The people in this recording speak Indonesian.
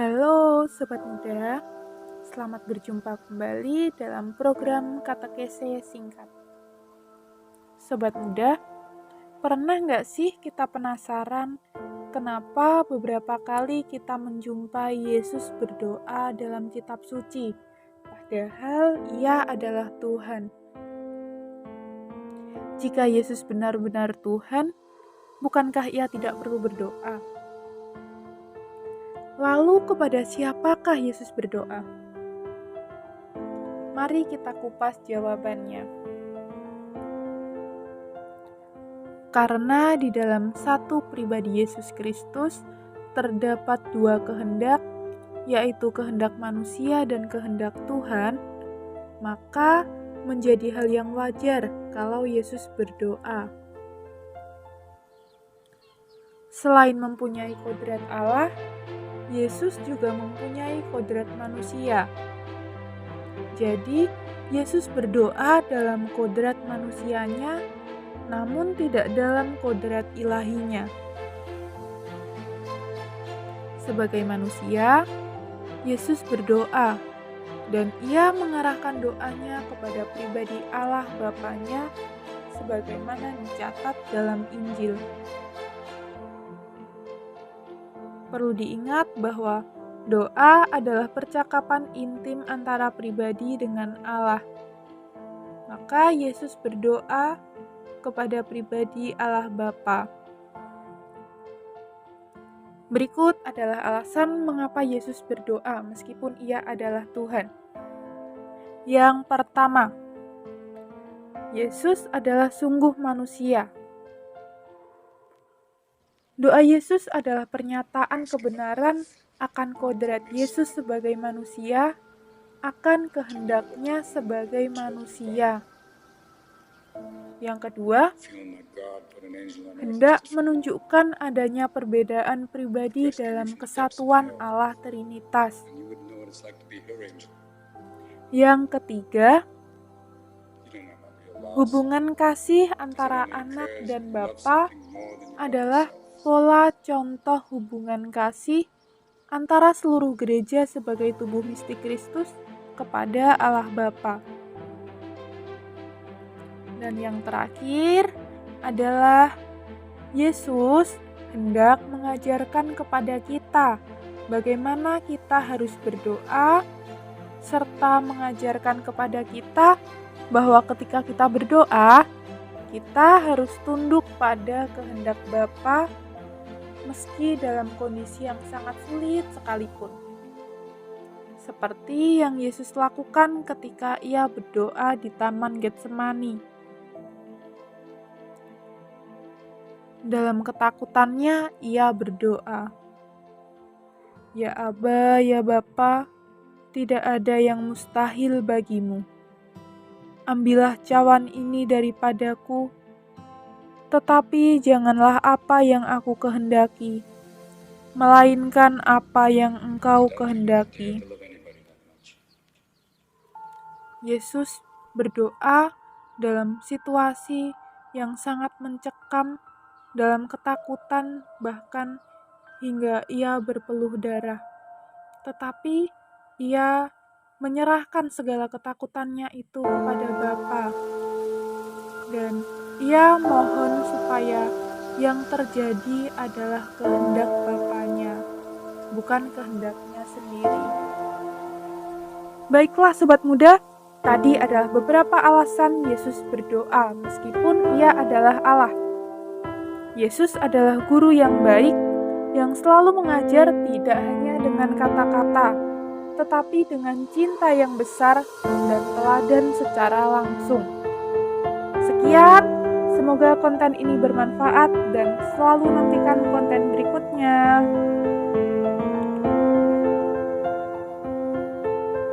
Halo Sobat Muda, selamat berjumpa kembali dalam program Katekese Singkat. Sobat Muda, pernah nggak sih kita penasaran kenapa beberapa kali kita menjumpai Yesus berdoa dalam kitab suci, padahal Ia adalah Tuhan? Jika Yesus benar-benar Tuhan, bukankah Ia tidak perlu berdoa? Lalu kepada siapakah Yesus berdoa? Mari kita kupas jawabannya. Karena di dalam satu pribadi Yesus Kristus terdapat dua kehendak, yaitu kehendak manusia dan kehendak Tuhan, maka menjadi hal yang wajar kalau Yesus berdoa. Selain mempunyai kodrat Allah, Yesus juga mempunyai kodrat manusia. Jadi, Yesus berdoa dalam kodrat manusianya, namun tidak dalam kodrat ilahinya. Sebagai manusia, Yesus berdoa, dan Ia mengarahkan doanya kepada pribadi Allah Bapanya, sebagaimana dicatat dalam Injil. Perlu diingat bahwa doa adalah percakapan intim antara pribadi dengan Allah. Maka Yesus berdoa kepada pribadi Allah Bapa. Berikut adalah alasan mengapa Yesus berdoa meskipun Ia adalah Tuhan. Yang pertama, Yesus adalah sungguh manusia. Doa Yesus adalah pernyataan kebenaran akan kodrat Yesus sebagai manusia, akan kehendaknya sebagai manusia. Yang kedua, hendak menunjukkan adanya perbedaan pribadi dalam kesatuan Allah Trinitas. Yang ketiga, hubungan kasih antara anak dan Bapa adalah pola contoh hubungan kasih antara seluruh gereja sebagai tubuh mistik Kristus kepada Allah Bapa. Dan yang terakhir adalah Yesus hendak mengajarkan kepada kita bagaimana kita harus berdoa, serta mengajarkan kepada kita bahwa ketika kita berdoa, kita harus tunduk pada kehendak Bapa meski dalam kondisi yang sangat sulit sekalipun. Seperti yang Yesus lakukan ketika Ia berdoa di Taman Getsemani. Dalam ketakutannya, Ia berdoa, "Ya Aba, ya Bapa, tidak ada yang mustahil bagimu. Ambillah cawan ini daripadaku, tetapi janganlah apa yang aku kehendaki, melainkan apa yang Engkau kehendaki." Yesus berdoa dalam situasi yang sangat mencekam, dalam ketakutan, bahkan hingga Ia berpeluh darah. Tetapi Ia menyerahkan segala ketakutannya itu kepada Bapa. Dan Ia mohon supaya yang terjadi adalah kehendak Bapanya, bukan kehendaknya sendiri. Baiklah Sobat Muda, tadi adalah beberapa alasan Yesus berdoa meskipun Ia adalah Allah. Yesus adalah guru yang baik, yang selalu mengajar tidak hanya dengan kata-kata, tetapi dengan cinta yang besar dan teladan secara langsung. Sekian, semoga konten ini bermanfaat dan selalu nantikan konten berikutnya.